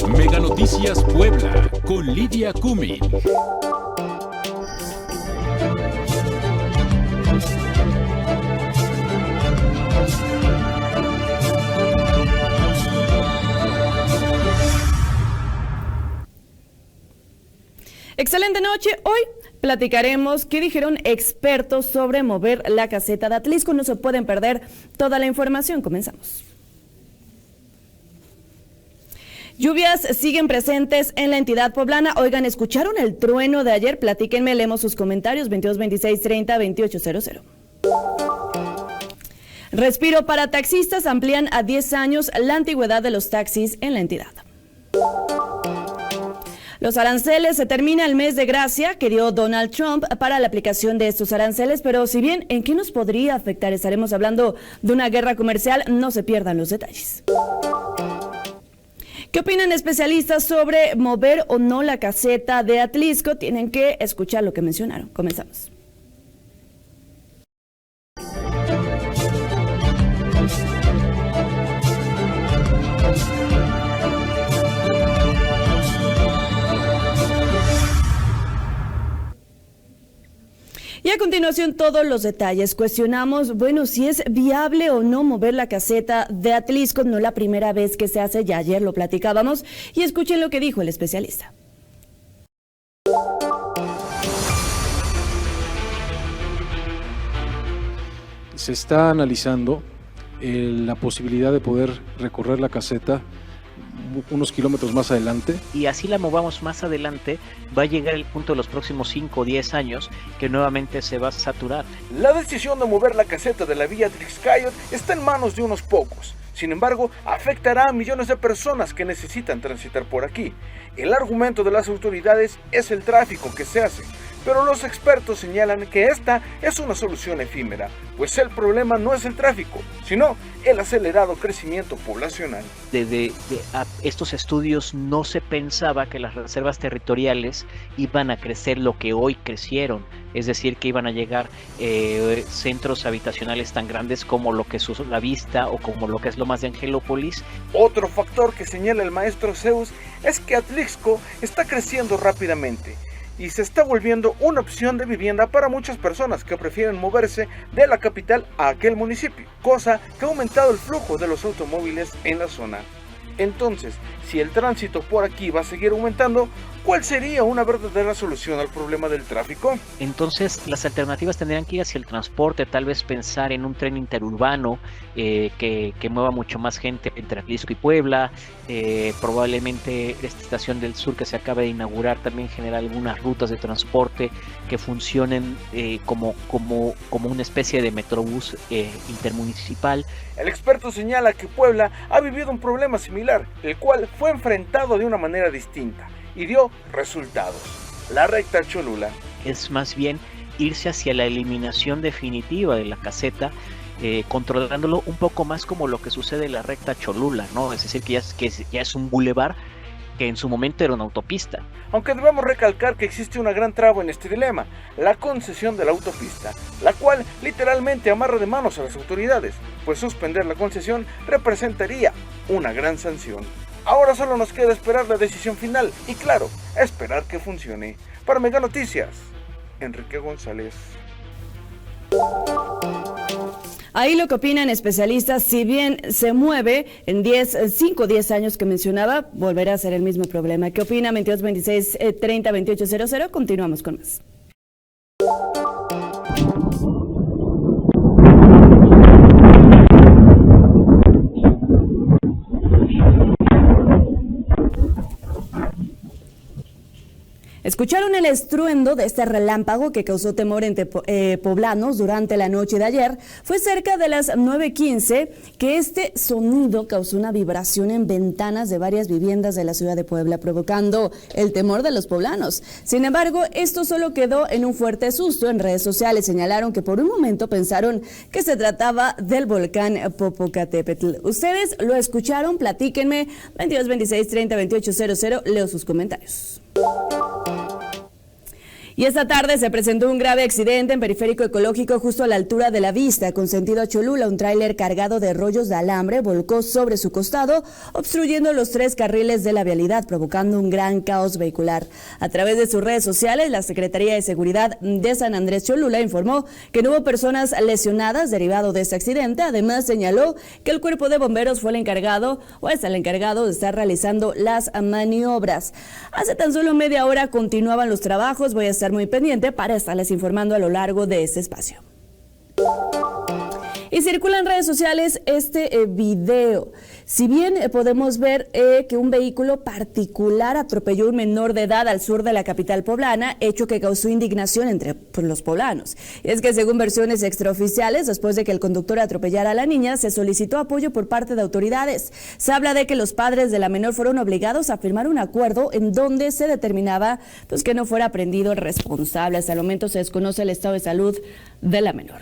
Mega Noticias Puebla con Lidia Cumming. Excelente noche. Hoy platicaremos qué dijeron expertos sobre mover la caseta de Atlisco. No se pueden perder toda la información. Comenzamos. Lluvias siguen presentes en la entidad poblana. Oigan, ¿escucharon el trueno de ayer? Platíquenme, leemos sus comentarios, 22 26 30 28 00. Respiro para taxistas, amplían a 10 años la antigüedad de los taxis en la entidad. Los aranceles, se termina el mes de gracia que dio Donald Trump para la aplicación de estos aranceles, pero si bien, ¿en qué nos podría afectar? Estaremos hablando de una guerra comercial, no se pierdan los detalles. ¿Qué opinan especialistas sobre mover o no la caseta de Atlisco? Tienen que escuchar lo que mencionaron. Comenzamos. Y a continuación todos los detalles. Cuestionamos, bueno, si es viable o no mover la caseta de Atlisco. No la primera vez que se hace, ya ayer lo platicábamos. Y escuchen lo que dijo el especialista. Se está analizando la posibilidad de poder recorrer la caseta unos kilómetros más adelante. Y así la movamos más adelante, va a llegar el punto de los próximos 5 o 10 años que nuevamente se va a saturar. La decisión de mover la caseta de la vía Atlixcáyotl está en manos de unos pocos. Sin embargo, afectará a millones de personas que necesitan transitar por aquí. El argumento de las autoridades es el tráfico que se hace, pero los expertos señalan que esta es una solución efímera, pues el problema no es el tráfico, sino el acelerado crecimiento poblacional. Desde estos estudios no se pensaba que las reservas territoriales iban a crecer lo que hoy crecieron, es decir, que iban a llegar centros habitacionales tan grandes como lo que es La Vista o como lo que es Lomas de Angelópolis. Otro factor que señala el maestro Zeus es que Atlisco está creciendo rápidamente y se está volviendo una opción de vivienda para muchas personas que prefieren moverse de la capital a aquel municipio, cosa que ha aumentado el flujo de los automóviles en la zona. Entonces, si el tránsito por aquí va a seguir aumentando, ¿cuál sería una verdadera solución al problema del tráfico? Entonces, las alternativas tendrían que ir hacia el transporte, tal vez pensar en un tren interurbano que mueva mucho más gente entre Atlisco y Puebla, probablemente esta estación del sur que se acaba de inaugurar también genera algunas rutas de transporte que funcionen como una especie de metrobús intermunicipal. El experto señala que Puebla ha vivido un problema similar, el cual fue enfrentado de una manera distinta y dio resultados. La recta Cholula es más bien irse hacia la eliminación definitiva de la caseta, controlándolo un poco más como lo que sucede en la recta Cholula, ¿no? Es decir, que ya es un bulevar que en su momento era una autopista. Aunque debemos recalcar que existe una gran traba en este dilema, la concesión de la autopista, la cual literalmente amarra de manos a las autoridades, pues suspender la concesión representaría una gran sanción. Ahora solo nos queda esperar la decisión final y, claro, esperar que funcione. Para Mega Noticias, Enrique González. Ahí lo que opinan especialistas, si bien se mueve en 5 o 10 años que mencionaba, volverá a ser el mismo problema. ¿Qué opina? 22 26 30 28 00. Continuamos con más. Escucharon el estruendo de este relámpago que causó temor entre poblanos durante la noche de ayer. Fue cerca de las 9:15 que este sonido causó una vibración en ventanas de varias viviendas de la ciudad de Puebla, provocando el temor de los poblanos. Sin embargo, esto solo quedó en un fuerte susto. En redes sociales señalaron que por un momento pensaron que se trataba del volcán Popocatépetl. ¿Ustedes lo escucharon? Platíquenme. 22 26 30 28 00. Leo sus comentarios. Y esta tarde se presentó un grave accidente en Periférico Ecológico justo a la altura de La Vista, con sentido a Cholula. Un tráiler cargado de rollos de alambre volcó sobre su costado, obstruyendo los 3 carriles de la vialidad, provocando un gran caos vehicular. A través de sus redes sociales, la Secretaría de Seguridad de San Andrés Cholula informó que no hubo personas lesionadas derivado de este accidente. Además, señaló que el cuerpo de bomberos fue el encargado de estar realizando las maniobras. Hace tan solo media hora continuaban los trabajos. Voy a estar muy pendiente para estarles informando a lo largo de este espacio. Y circula en redes sociales este video. Si bien podemos ver que un vehículo particular atropelló a un menor de edad al sur de la capital poblana, hecho que causó indignación entre los poblanos. Y es que según versiones extraoficiales, después de que el conductor atropellara a la niña, se solicitó apoyo por parte de autoridades. Se habla de que los padres de la menor fueron obligados a firmar un acuerdo en donde se determinaba que no fuera prendido el responsable. Hasta el momento se desconoce el estado de salud de la menor.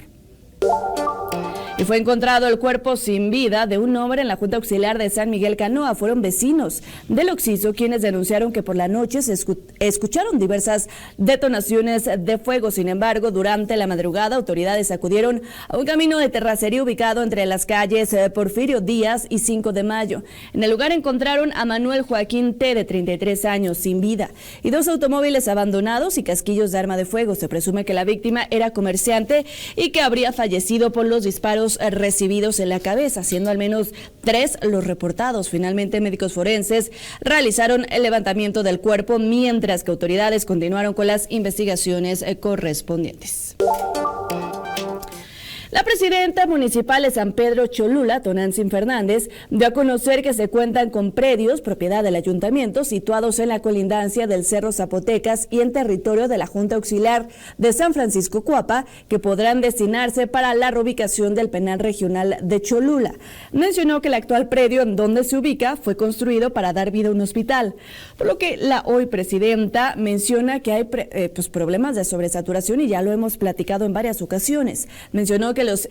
Y fue encontrado el cuerpo sin vida de un hombre en la Junta Auxiliar de San Miguel Canoa. Fueron vecinos del Oxiso quienes denunciaron que por la noche se escucharon diversas detonaciones de fuego. Sin embargo, durante la madrugada, autoridades acudieron a un camino de terracería ubicado entre las calles Porfirio Díaz y 5 de Mayo. En el lugar encontraron a Manuel Joaquín T., de 33 años, sin vida, y 2 automóviles abandonados y casquillos de arma de fuego. Se presume que la víctima era comerciante y que habría fallecido por los disparos recibidos en la cabeza, siendo al menos 3 los reportados. Finalmente, médicos forenses realizaron el levantamiento del cuerpo, mientras que autoridades continuaron con las investigaciones correspondientes. La presidenta municipal de San Pedro Cholula, Tonantzin Fernández, dio a conocer que se cuentan con predios propiedad del ayuntamiento situados en la colindancia del Cerro Zapotecas y en territorio de la Junta Auxiliar de San Francisco Cuapa, que podrán destinarse para la reubicación del penal regional de Cholula. Mencionó que el actual predio en donde se ubica fue construido para dar vida a un hospital, por lo que la hoy presidenta menciona que hay problemas de sobresaturación, y ya lo hemos platicado en varias ocasiones. Mencionó que los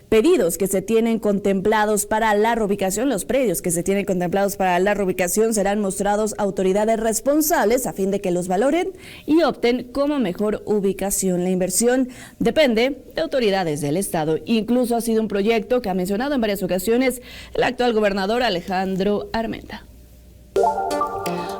pedidos que se tienen contemplados para la reubicación, los predios que se tienen contemplados para la reubicación serán mostrados a autoridades responsables a fin de que los valoren y opten como mejor ubicación. La inversión depende de autoridades del Estado. Incluso ha sido un proyecto que ha mencionado en varias ocasiones el actual gobernador Alejandro Armenta.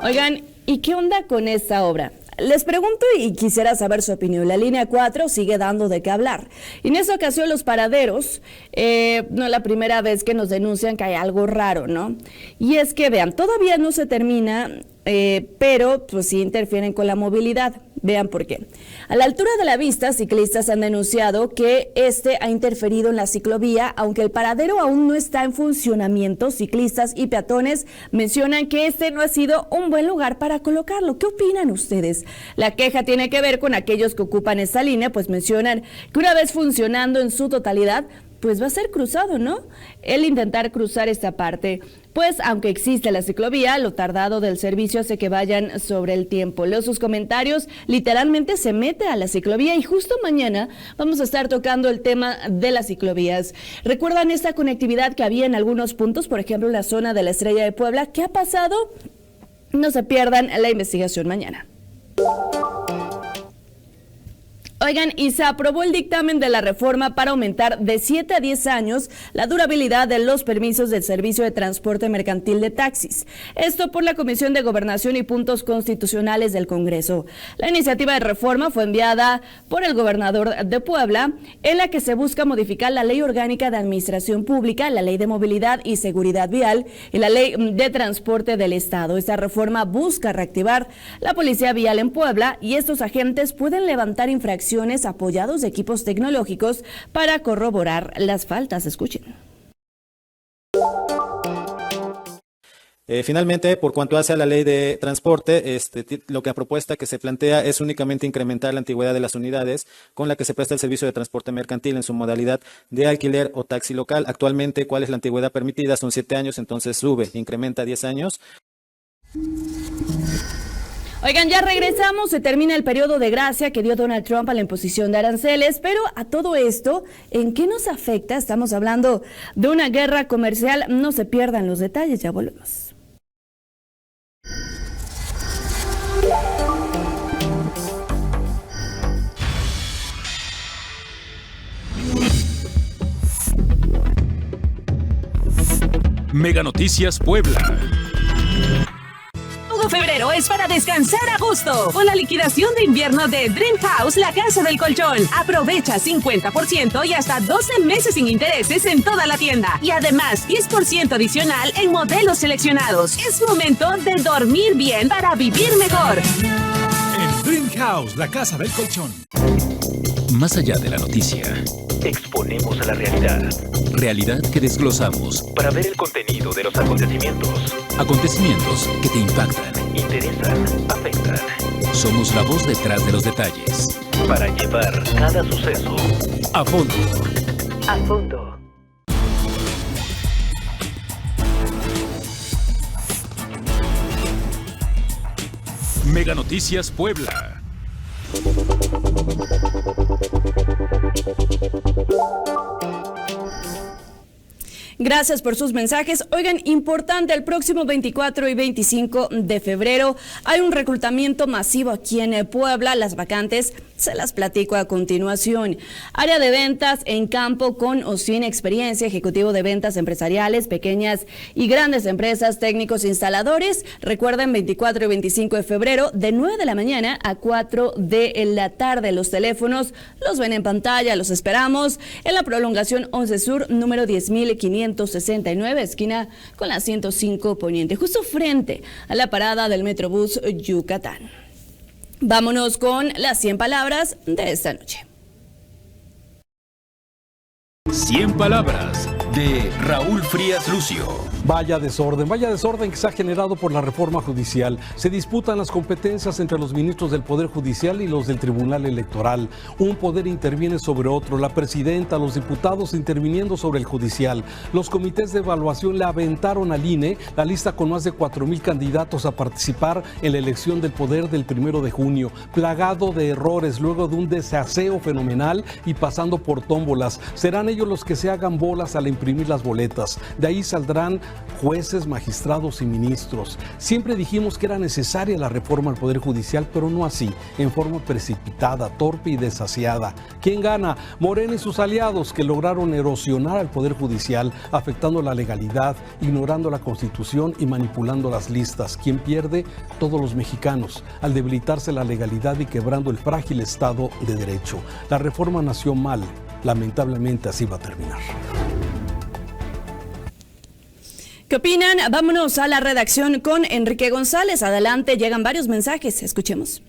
Oigan, ¿y qué onda con esta obra? Les pregunto y quisiera saber su opinión. La línea 4 sigue dando de qué hablar. Y en esta ocasión los paraderos, no es la primera vez que nos denuncian que hay algo raro, ¿no? Y es que, vean, todavía no se termina, pero pues sí interfieren con la movilidad. Vean por qué. A la altura de La Vista, ciclistas han denunciado que ha interferido en la ciclovía, aunque el paradero aún no está en funcionamiento. Ciclistas y peatones mencionan que no ha sido un buen lugar para colocarlo. ¿Qué opinan ustedes? La queja tiene que ver con aquellos que ocupan esta línea, pues mencionan que una vez funcionando en su totalidad, pues va a ser cruzado, ¿no? El intentar cruzar esta parte, pues aunque existe la ciclovía, lo tardado del servicio hace que vayan sobre el tiempo. Leo sus comentarios, literalmente se mete a la ciclovía, y justo mañana vamos a estar tocando el tema de las ciclovías. ¿Recuerdan esta conectividad que había en algunos puntos, por ejemplo en la zona de la Estrella de Puebla? ¿Qué ha pasado? No se pierdan la investigación mañana. Oigan, y se aprobó el dictamen de la reforma para aumentar de 7 a 10 años la durabilidad de los permisos del servicio de transporte mercantil de taxis. Esto por la Comisión de Gobernación y Puntos Constitucionales del Congreso. La iniciativa de reforma fue enviada por el gobernador de Puebla, en la que se busca modificar la Ley Orgánica de Administración Pública, la Ley de Movilidad y Seguridad Vial y la Ley de Transporte del Estado. Esta reforma busca reactivar la policía vial en Puebla, y estos agentes pueden levantar infracciones apoyados de equipos tecnológicos para corroborar las faltas. Escuchen. Finalmente, por cuanto hace a la ley de transporte, lo que la propuesta que se plantea es únicamente incrementar la antigüedad de las unidades con la que se presta el servicio de transporte mercantil en su modalidad de alquiler o taxi local. Actualmente, ¿cuál es la antigüedad permitida? Son 7 años, entonces incrementa a 10 años. Oigan, ya regresamos, se termina el periodo de gracia que dio Donald Trump a la imposición de aranceles, pero a todo esto, ¿en qué nos afecta? Estamos hablando de una guerra comercial, no se pierdan los detalles, ya volvemos. Mega Noticias Puebla. Todo febrero es para descansar a gusto. Con la liquidación de invierno de Dream House, la casa del colchón. Aprovecha 50% y hasta 12 meses sin intereses en toda la tienda. Y además, 10% adicional en modelos seleccionados. Es momento de dormir bien para vivir mejor. En Dream House, la casa del colchón. Más allá de la noticia, exponemos a la realidad. Realidad que desglosamos para ver el contenido de los acontecimientos. Acontecimientos que te impactan, interesan, afectan. Somos la voz detrás de los detalles para llevar cada suceso a fondo. A fondo. Mega Noticias Puebla. Gracias por sus mensajes. Oigan, importante, el próximo 24 y 25 de febrero hay un reclutamiento masivo aquí en Puebla. Las vacantes se las platico a continuación. Área de ventas en campo con o sin experiencia, ejecutivo de ventas empresariales, pequeñas y grandes empresas, técnicos instaladores. Recuerden, 24 y 25 de febrero, de 9 de la mañana a 4 de la tarde. Los teléfonos los ven en pantalla, los esperamos en la prolongación 11 Sur, número 10.569, esquina con la 105 Poniente, justo frente a la parada del Metrobús Yucatán. Vámonos con las 100 palabras de esta noche. 100 palabras de Raúl Frías Lucio. Vaya desorden que se ha generado por la reforma judicial. Se disputan las competencias entre los ministros del Poder Judicial y los del Tribunal Electoral. Un poder interviene sobre otro, la presidenta, los diputados interviniendo sobre el judicial. Los comités de evaluación le aventaron al INE la lista con más de 4,000 candidatos a participar en la elección del poder del 1 de junio, plagado de errores luego de un desaseo fenomenal y pasando por tómbolas. Serán ellos los que se hagan bolas al imprimir las boletas. De ahí saldrán jueces, magistrados y ministros. Siempre dijimos que era necesaria la reforma al Poder Judicial, pero no así, en forma precipitada, torpe y desasiada. ¿Quién gana? Morena y sus aliados, que lograron erosionar al Poder Judicial, afectando la legalidad, ignorando la Constitución y manipulando las listas. ¿Quién pierde? Todos los mexicanos, al debilitarse la legalidad y quebrando el frágil Estado de Derecho. La reforma nació mal, lamentablemente así va a terminar. ¿Qué opinan? Vámonos a la redacción con Enrique González. Adelante, llegan varios mensajes. Escuchemos.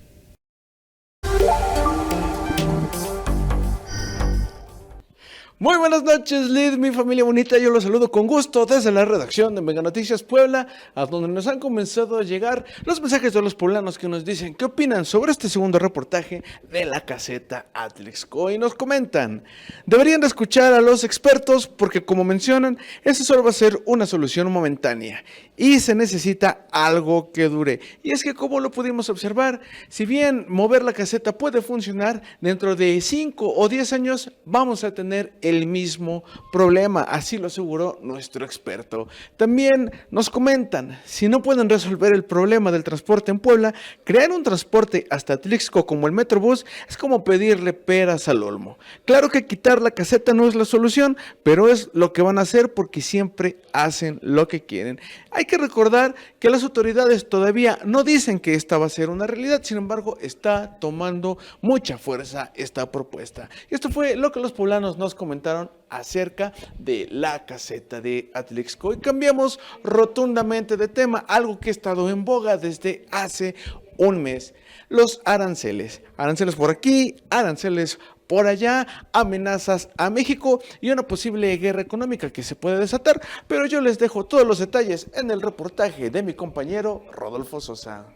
Muy buenas noches, Lid, mi familia bonita. Yo los saludo con gusto desde la redacción de Mega Noticias Puebla, a donde nos han comenzado a llegar los mensajes de los poblanos que nos dicen qué opinan sobre este segundo reportaje de la caseta Atlixco. Y nos comentan, deberían de escuchar a los expertos porque, como mencionan, eso solo va a ser una solución momentánea y se necesita algo que dure. Y es que, como lo pudimos observar, si bien mover la caseta puede funcionar, dentro de 5 o 10 años vamos a tener el mismo problema, así lo aseguró nuestro experto. También nos comentan, si no pueden resolver el problema del transporte en Puebla, crear un transporte hasta Atlixco como el Metrobús es como pedirle peras al olmo. Claro que quitar la caseta no es la solución, pero es lo que van a hacer porque siempre hacen lo que quieren. Hay que recordar que las autoridades todavía no dicen que esta va a ser una realidad, sin embargo está tomando mucha fuerza esta propuesta. Y esto fue lo que los poblanos nos comentaron acerca de la caseta de Atlixco. Y cambiamos rotundamente de tema, algo que ha estado en boga desde hace un mes: los aranceles. Aranceles por aquí, aranceles por allá, amenazas a México y una posible guerra económica que se puede desatar, pero yo les dejo todos los detalles en el reportaje de mi compañero Rodolfo Sosa.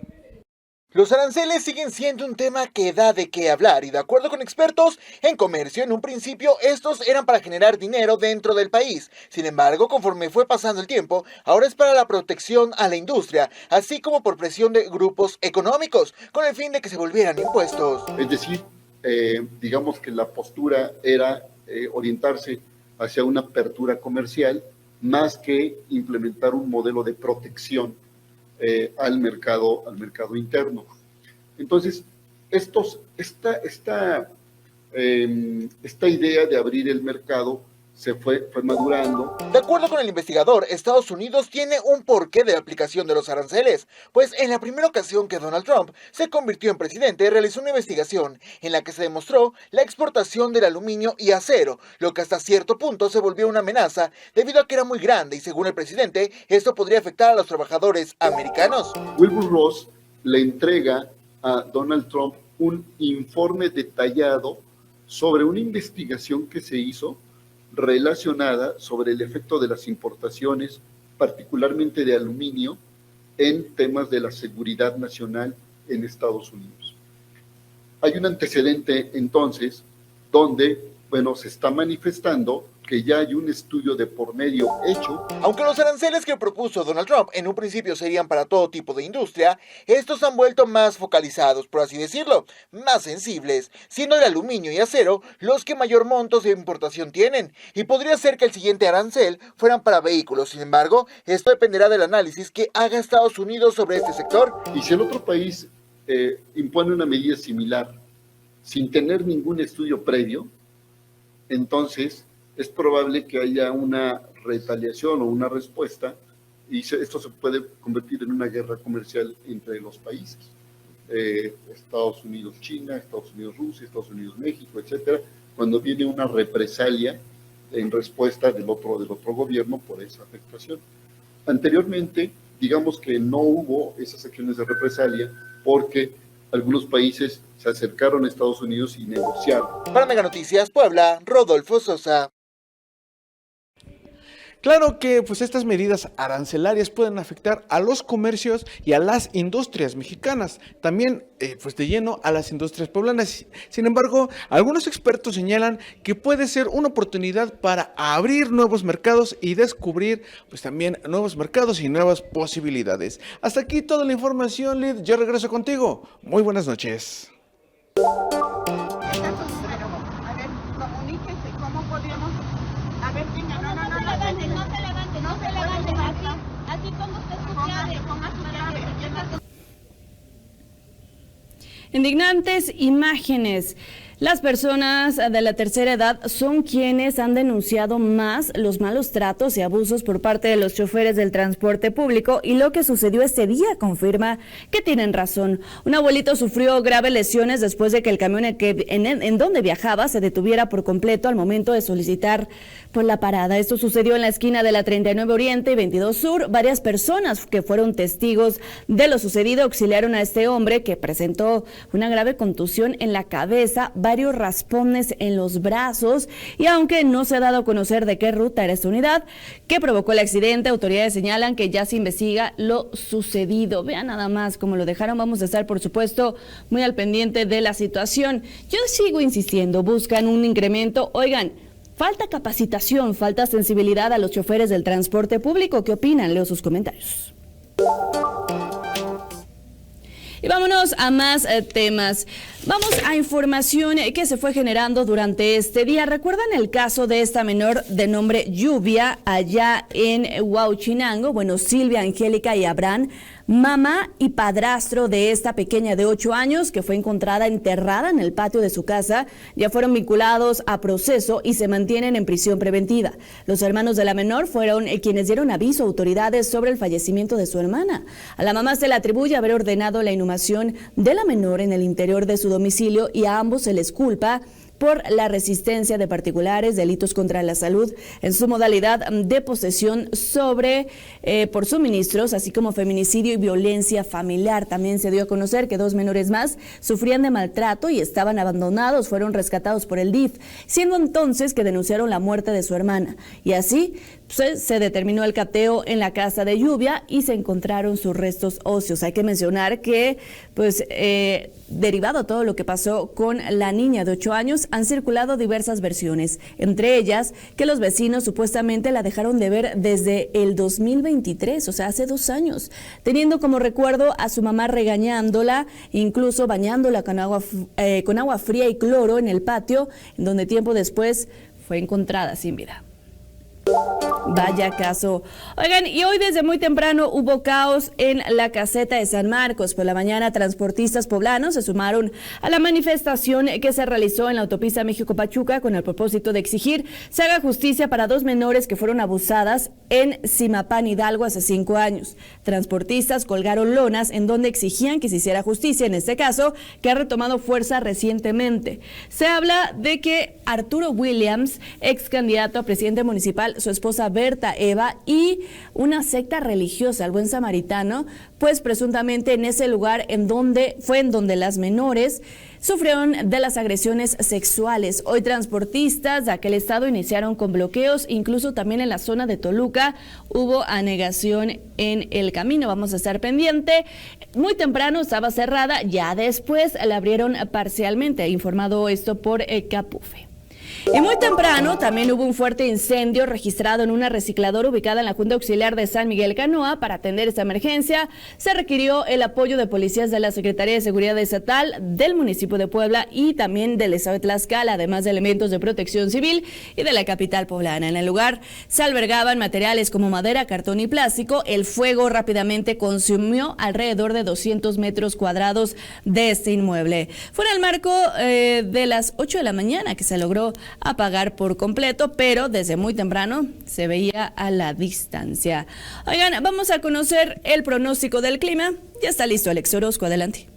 Los aranceles siguen siendo un tema que da de qué hablar y, de acuerdo con expertos en comercio, en un principio estos eran para generar dinero dentro del país. Sin embargo, conforme fue pasando el tiempo, ahora es para la protección a la industria, así como por presión de grupos económicos, con el fin de que se volvieran impuestos. Es decir, digamos que la postura era orientarse hacia una apertura comercial más que implementar un modelo de protección al mercado interno. Entonces, esta idea de abrir el mercado fue madurando. De acuerdo con el investigador, Estados Unidos tiene un porqué de la aplicación de los aranceles, pues en la primera ocasión que Donald Trump se convirtió en presidente, realizó una investigación en la que se demostró la exportación del aluminio y acero, lo que hasta cierto punto se volvió una amenaza debido a que era muy grande y según el presidente, esto podría afectar a los trabajadores americanos. Wilbur Ross le entrega a Donald Trump un informe detallado sobre una investigación que se hizo relacionada sobre el efecto de las importaciones, particularmente de aluminio, en temas de la seguridad nacional en Estados Unidos. Hay un antecedente entonces donde, se está manifestando que ya hay un estudio de por medio hecho. Aunque los aranceles que propuso Donald Trump en un principio serían para todo tipo de industria, estos han vuelto más focalizados, por así decirlo, más sensibles, siendo el aluminio y acero los que mayor montos de importación tienen, y podría ser que el siguiente arancel fueran para vehículos. Sin embargo, esto dependerá del análisis que haga Estados Unidos sobre este sector. Y si el otro país impone una medida similar, sin tener ningún estudio previo, entonces es probable que haya una retaliación o una respuesta y esto se puede convertir en una guerra comercial entre los países. Estados Unidos-China, Estados Unidos-Rusia, Estados Unidos-México, etcétera, cuando viene una represalia en respuesta del otro gobierno por esa afectación. Anteriormente, digamos que no hubo esas acciones de represalia porque algunos países se acercaron a Estados Unidos y negociaron. Para Mega Noticias Puebla, Rodolfo Sosa. Claro que estas medidas arancelarias pueden afectar a los comercios y a las industrias mexicanas, también de lleno a las industrias poblanas. Sin embargo, algunos expertos señalan que puede ser una oportunidad para abrir nuevos mercados y descubrir también nuevos mercados y nuevas posibilidades. Hasta aquí toda la información, Lid. Yo regreso contigo. Muy buenas noches. Indignantes imágenes. Las personas de la tercera edad son quienes han denunciado más los malos tratos y abusos por parte de los choferes del transporte público, y lo que sucedió este día confirma que tienen razón. Un abuelito sufrió graves lesiones después de que el camión en donde viajaba se detuviera por completo al momento de solicitar por la parada. Esto sucedió en la esquina de la 39 Oriente y 22 Sur. Varias personas que fueron testigos de lo sucedido auxiliaron a este hombre, que presentó una grave contusión en la cabeza, varios raspones en los brazos, y aunque no se ha dado a conocer de qué ruta era esta unidad que provocó el accidente, autoridades señalan que ya se investiga lo sucedido. Vean nada más cómo lo dejaron. Vamos a estar, por supuesto, muy al pendiente de la situación. Yo sigo insistiendo, buscan un incremento. Oigan, falta capacitación, falta sensibilidad a los choferes del transporte público. ¿Qué opinan? Leo sus comentarios. Y vámonos a más temas. Vamos a información que se fue generando durante este día. ¿Recuerdan el caso de esta menor de nombre Lluvia allá en Huauchinango? Bueno, Silvia, Angélica y Abraham, mamá y padrastro de esta pequeña de 8 años que fue encontrada enterrada en el patio de su casa, ya fueron vinculados a proceso y se mantienen en prisión preventiva. Los hermanos de la menor fueron quienes dieron aviso a autoridades sobre el fallecimiento de su hermana. A la mamá se le atribuye haber ordenado la inhumación de la menor en el interior de su domicilio, y a ambos se les culpa por la resistencia de particulares, delitos contra la salud en su modalidad de posesión por suministros, así como feminicidio y violencia familiar. También se dio a conocer que 2 menores más sufrían de maltrato y estaban abandonados, fueron rescatados por el DIF, siendo entonces que denunciaron la muerte de su hermana. Y así se determinó el cateo en la casa de Lluvia y se encontraron sus restos óseos. Hay que mencionar que, derivado de todo lo que pasó con la niña de 8 años, han circulado diversas versiones, entre ellas que los vecinos supuestamente la dejaron de ver desde el 2023, o sea, hace 2 años, teniendo como recuerdo a su mamá regañándola, incluso bañándola con agua fría y cloro en el patio, en donde tiempo después fue encontrada sin vida. Vaya caso. Oigan, y hoy desde muy temprano hubo caos en la caseta de San Marcos. Por la mañana, transportistas poblanos se sumaron a la manifestación que se realizó en la autopista México-Pachuca con el propósito de exigir se haga justicia para 2 menores que fueron abusadas en Zimapán, Hidalgo, hace 5 años. Transportistas colgaron lonas en donde exigían que se hiciera justicia en este caso, que ha retomado fuerza recientemente. Se habla de que Arturo Williams, ex candidato a presidente municipal, su esposa Berta Eva y una secta religiosa, el Buen Samaritano, pues presuntamente en ese lugar en donde las menores sufrieron de las agresiones sexuales. Hoy transportistas de aquel estado iniciaron con bloqueos, incluso también en la zona de Toluca hubo anegación en el camino. Vamos a estar pendiente. Muy temprano estaba cerrada, ya después la abrieron parcialmente, informado esto por Capufe. Y muy temprano también hubo un fuerte incendio registrado en una recicladora ubicada en la Junta Auxiliar de San Miguel Canoa. Para atender esta emergencia se requirió el apoyo de policías de la Secretaría de Seguridad Estatal del municipio de Puebla y también del estado de Tlaxcala, además de elementos de protección civil y de la capital poblana. En el lugar se albergaban materiales como madera, cartón y plástico. El fuego rápidamente consumió alrededor de 200 metros cuadrados de este inmueble. Fue en el marco de las 8 de la mañana que se logró apagar por completo, pero desde muy temprano se veía a la distancia. Oigan, vamos a conocer el pronóstico del clima. Ya está listo Alex Orozco, adelante.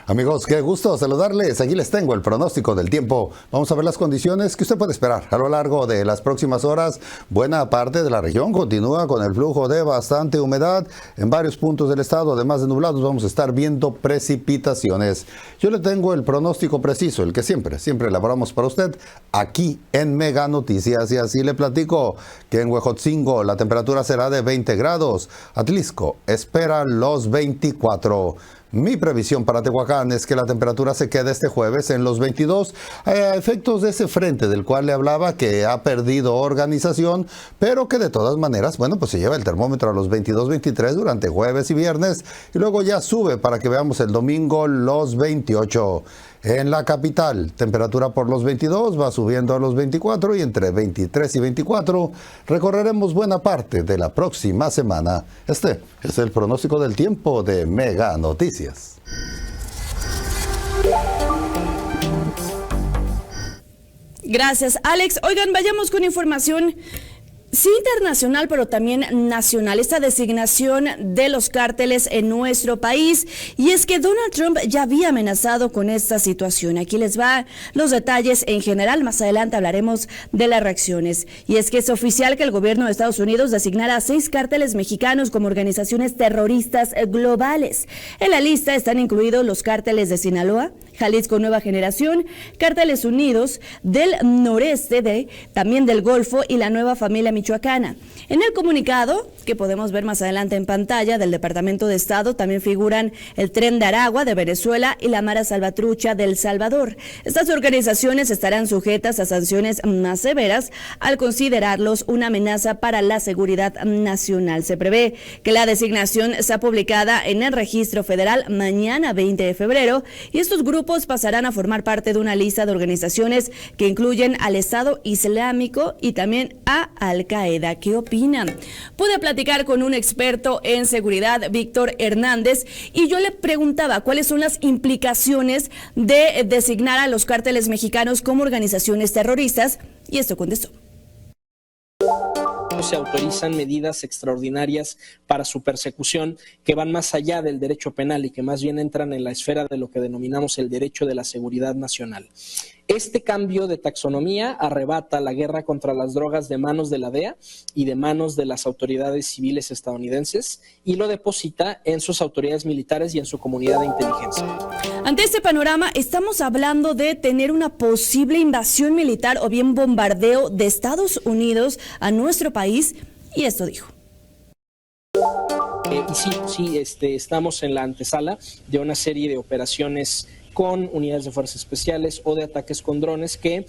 Amigos, qué gusto saludarles. Aquí les tengo el pronóstico del tiempo. Vamos a ver las condiciones que usted puede esperar a lo largo de las próximas horas. Buena parte de la región continúa con el flujo de bastante humedad. En varios puntos del estado, además de nublados, vamos a estar viendo precipitaciones. Yo le tengo el pronóstico preciso, el que siempre elaboramos para usted aquí en Mega Noticias. Y así le platico que en Huejotzingo la temperatura será de 20 grados. Atlisco espera los 24. Mi previsión para Tehuacán es que la temperatura se quede este jueves en los 22, a efectos de ese frente del cual le hablaba que ha perdido organización, pero que de todas maneras, bueno, pues se lleva el termómetro a los 22, 23 durante jueves y viernes, y luego ya sube para que veamos el domingo los 28. En la capital, temperatura por los 22, va subiendo a los 24 y entre 23 y 24 recorreremos buena parte de la próxima semana. Este es el pronóstico del tiempo de Mega Noticias. Gracias, Alex. Oigan, vayamos con información. Sí, internacional, pero también nacional, esta designación de los cárteles en nuestro país. Y es que Donald Trump ya había amenazado con esta situación. Aquí les va los detalles en general. Más adelante hablaremos de las reacciones. Y es que es oficial que el gobierno de Estados Unidos designará a 6 cárteles mexicanos como organizaciones terroristas globales. En la lista están incluidos los cárteles de Sinaloa, Jalisco Nueva Generación, Cárteles Unidos del Noreste, también del Golfo y la Nueva Familia Michoacana. En el comunicado, que podemos ver más adelante en pantalla, del Departamento de Estado, también figuran el Tren de Aragua de Venezuela y la Mara Salvatrucha de El Salvador. Estas organizaciones estarán sujetas a sanciones más severas al considerarlos una amenaza para la seguridad nacional. Se prevé que la designación sea publicada en el Registro Federal mañana 20 de febrero y estos grupos pasarán a formar parte de una lista de organizaciones que incluyen al Estado Islámico y también a Al-Qaeda. ¿Qué opinan? Pude platicar con un experto en seguridad, Víctor Hernández, y yo le preguntaba cuáles son las implicaciones de designar a los cárteles mexicanos como organizaciones terroristas, y esto contestó. Se autorizan medidas extraordinarias para su persecución que van más allá del derecho penal y que más bien entran en la esfera de lo que denominamos el derecho de la seguridad nacional. Este cambio de taxonomía arrebata la guerra contra las drogas de manos de la DEA y de manos de las autoridades civiles estadounidenses y lo deposita en sus autoridades militares y en su comunidad de inteligencia. Ante este panorama, estamos hablando de tener una posible invasión militar o bien bombardeo de Estados Unidos a nuestro país, y esto dijo. Sí, estamos en la antesala de una serie de operaciones con unidades de fuerzas especiales o de ataques con drones que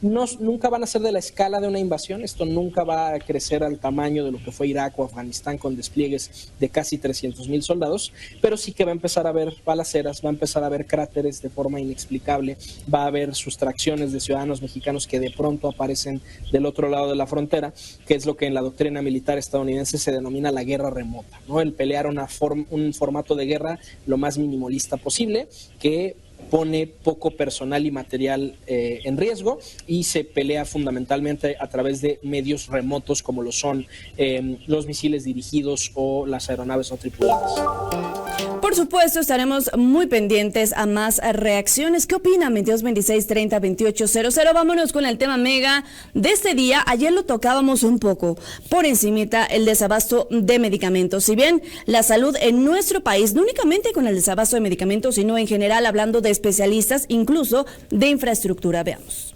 nunca van a ser de la escala de una invasión, esto nunca va a crecer al tamaño de lo que fue Irak o Afganistán con despliegues de casi 300,000 soldados, pero sí que va a empezar a haber balaceras, va a empezar a haber cráteres de forma inexplicable, va a haber sustracciones de ciudadanos mexicanos que de pronto aparecen del otro lado de la frontera, que es lo que en la doctrina militar estadounidense se denomina la guerra remota, ¿no? El pelear un formato de guerra lo más minimalista posible, que pone poco personal y material en riesgo, y se pelea fundamentalmente a través de medios remotos como lo son los misiles dirigidos o las aeronaves no tripuladas. Por supuesto, estaremos muy pendientes a más reacciones. ¿Qué opinan? 22 26 30 28 00. Vámonos con el tema mega de este día. Ayer lo tocábamos un poco por encimita, el desabasto de medicamentos. Si bien la salud en nuestro país, no únicamente con el desabasto de medicamentos, sino en general hablando de especialistas, incluso de infraestructura. Veamos.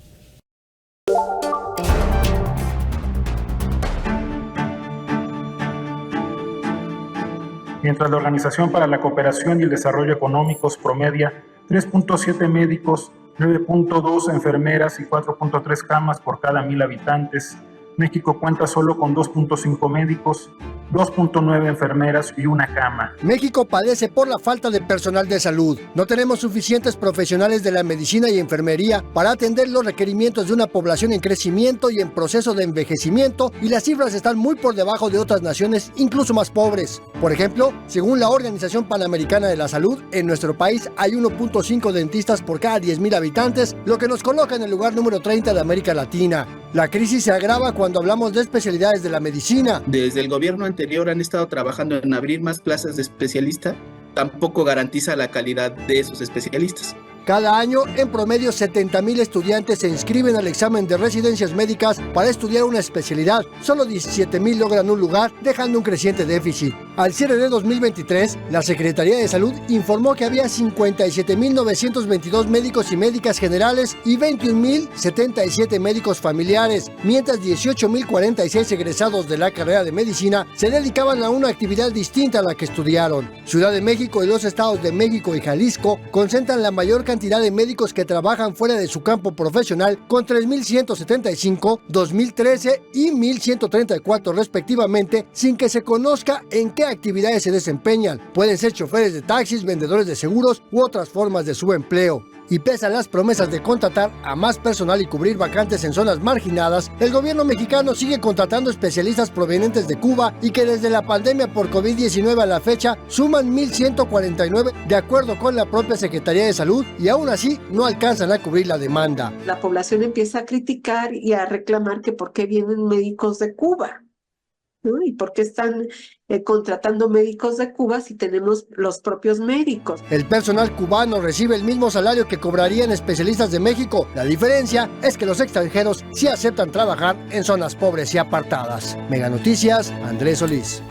Mientras la Organización para la Cooperación y el Desarrollo Económicos promedia 3.7 médicos, 9.2 enfermeras y 4.3 camas por cada 1,000 habitantes, México cuenta solo con 2.5 médicos, 2.9 enfermeras y una cama. México padece por la falta de personal de salud. No tenemos suficientes profesionales de la medicina y enfermería para atender los requerimientos de una población en crecimiento y en proceso de envejecimiento, y las cifras están muy por debajo de otras naciones, incluso más pobres. Por ejemplo, según la Organización Panamericana de la Salud, en nuestro país hay 1.5 dentistas por cada 10,000 habitantes, lo que nos coloca en el lugar número 30 de América Latina. La crisis se agrava cuando hablamos de especialidades de la medicina. Desde el gobierno anterior han estado trabajando en abrir más plazas de especialista, tampoco garantiza la calidad de esos especialistas. Cada año, en promedio, 70,000 estudiantes se inscriben al examen de residencias médicas para estudiar una especialidad. Solo 17,000 logran un lugar, dejando un creciente déficit. Al cierre de 2023, la Secretaría de Salud informó que había 57,922 médicos y médicas generales y 21,077 médicos familiares, mientras 18,046 egresados de la carrera de medicina se dedicaban a una actividad distinta a la que estudiaron. Ciudad de México y los estados de México y Jalisco concentran la mayor cantidad de médicos que trabajan fuera de su campo profesional, con 3,175, 2,013 y 1,134 respectivamente, sin que se conozca en qué actividades se desempeñan. Pueden ser choferes de taxis, vendedores de seguros u otras formas de subempleo. Y pese a las promesas de contratar a más personal y cubrir vacantes en zonas marginadas, el gobierno mexicano sigue contratando especialistas provenientes de Cuba, y que desde la pandemia por COVID-19 a la fecha suman 1,149 de acuerdo con la propia Secretaría de Salud, y aún así no alcanzan a cubrir la demanda. La población empieza a criticar y a reclamar que por qué vienen médicos de Cuba, ¿no? ¿Y por qué están contratando médicos de Cuba si tenemos los propios médicos? El personal cubano recibe el mismo salario que cobrarían especialistas de México. La diferencia es que los extranjeros sí aceptan trabajar en zonas pobres y apartadas. Mega Noticias, Andrés Solís.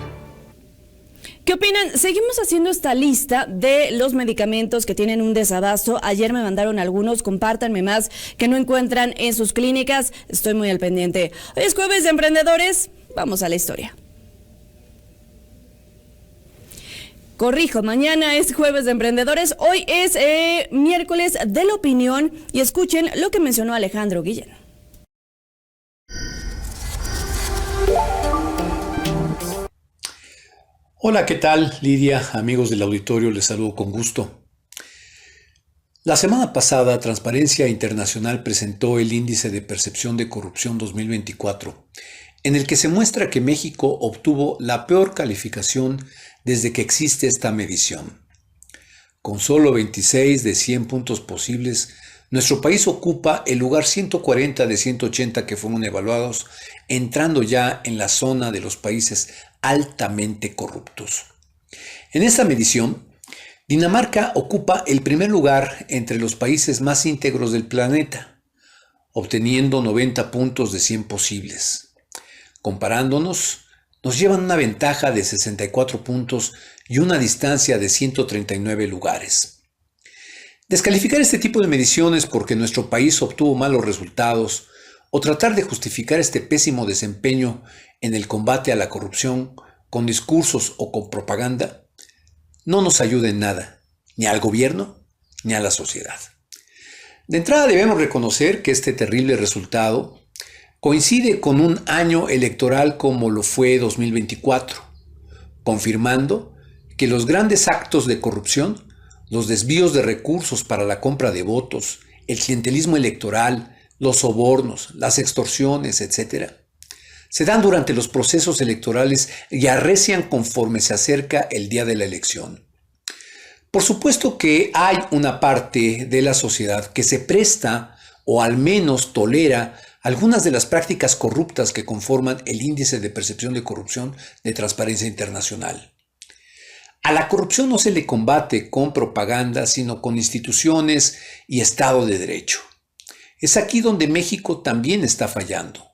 ¿Qué opinan? Seguimos haciendo esta lista de los medicamentos que tienen un desabasto. Ayer me mandaron algunos, compártanme más que no encuentran en sus clínicas. Estoy muy al pendiente. Hoy es jueves de emprendedores. Vamos a la historia. Corrijo, mañana es jueves de emprendedores. Hoy es miércoles de la opinión, y escuchen lo que mencionó Alejandro Guillén. Hola, ¿qué tal? Lidia, amigos del auditorio, les saludo con gusto. La semana pasada, Transparencia Internacional presentó el Índice de Percepción de Corrupción 2024, en el que se muestra que México obtuvo la peor calificación desde que existe esta medición. Con solo 26 de 100 puntos posibles, nuestro país ocupa el lugar 140 de 180 que fueron evaluados, entrando ya en la zona de los países altamente corruptos. En esta medición, Dinamarca ocupa el primer lugar entre los países más íntegros del planeta, obteniendo 90 puntos de 100 posibles. Comparándonos, nos llevan una ventaja de 64 puntos y una distancia de 139 lugares. Descalificar este tipo de mediciones porque nuestro país obtuvo malos resultados, o tratar de justificar este pésimo desempeño en el combate a la corrupción con discursos o con propaganda, no nos ayuda en nada, ni al gobierno ni a la sociedad. De entrada debemos reconocer que este terrible resultado coincide con un año electoral como lo fue 2024, confirmando que los grandes actos de corrupción, los desvíos de recursos para la compra de votos, el clientelismo electoral, los sobornos, las extorsiones, etc., se dan durante los procesos electorales y arrecian conforme se acerca el día de la elección. Por supuesto que hay una parte de la sociedad que se presta o al menos tolera algunas de las prácticas corruptas que conforman el índice de percepción de corrupción de Transparencia Internacional. A la corrupción no se le combate con propaganda, sino con instituciones y Estado de Derecho. Es aquí donde México también está fallando.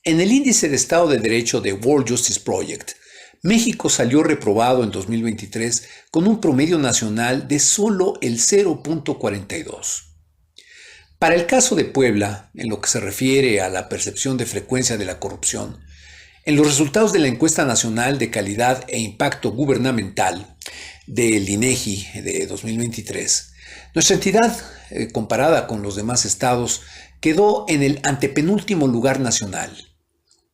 En el índice de Estado de Derecho de World Justice Project, México salió reprobado en 2023 con un promedio nacional de solo el 0.42. Para el caso de Puebla, en lo que se refiere a la percepción de frecuencia de la corrupción, en los resultados de la Encuesta Nacional de Calidad e Impacto Gubernamental del INEGI de 2023, nuestra entidad, comparada con los demás estados, quedó en el antepenúltimo lugar nacional.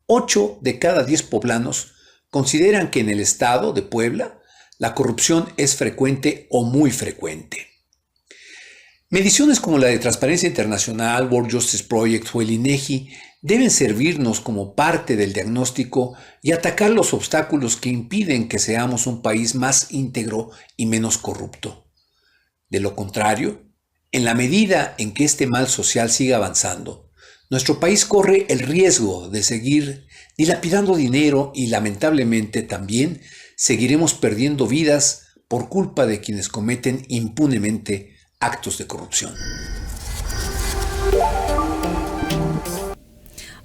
8 de cada 10 poblanos consideran que en el estado de Puebla la corrupción es frecuente o muy frecuente. Mediciones como la de Transparencia Internacional, World Justice Project o el INEGI deben servirnos como parte del diagnóstico y atacar los obstáculos que impiden que seamos un país más íntegro y menos corrupto. De lo contrario, en la medida en que este mal social siga avanzando, nuestro país corre el riesgo de seguir dilapidando dinero y lamentablemente también seguiremos perdiendo vidas por culpa de quienes cometen impunemente actos de corrupción.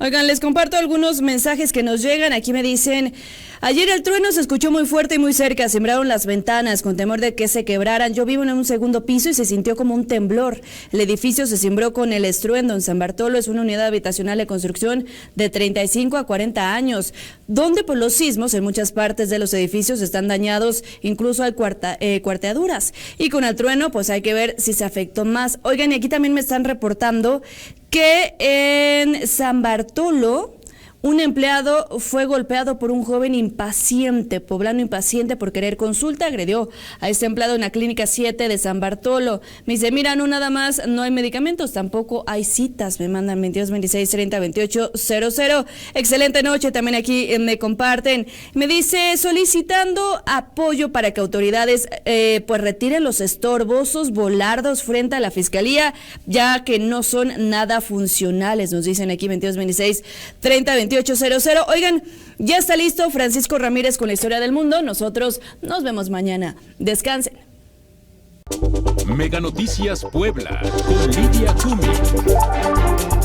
Oigan, les comparto algunos mensajes que nos llegan. Aquí me dicen: ayer el trueno se escuchó muy fuerte y muy cerca, sembraron las ventanas con temor de que se quebraran. Yo vivo en un segundo piso y se sintió como un temblor. El edificio se cimbró con el estruendo. En San Bartolo es una unidad habitacional de construcción de 35 a 40 años, donde por los sismos en muchas partes de los edificios están dañados, incluso hay cuarteaduras. Y con el trueno pues hay que ver si se afectó más. Oigan, y aquí también me están reportando que en San Bartolo un empleado fue golpeado por un joven impaciente, poblano impaciente por querer consulta, agredió a este empleado en la clínica 7 de San Bartolo. Me dice: mira, no nada más, no hay medicamentos, tampoco hay citas. Me mandan 22 26 30 28 00. Excelente noche, también aquí me comparten. Me dice: solicitando apoyo para que autoridades pues retiren los estorbosos volardos frente a la fiscalía, ya que no son nada funcionales, nos dicen aquí 22 26 30 28 00. Oigan, ya está listo Francisco Ramírez con la historia del mundo. Nosotros nos vemos mañana. Descansen. Mega Noticias Puebla con Lidia Cumi.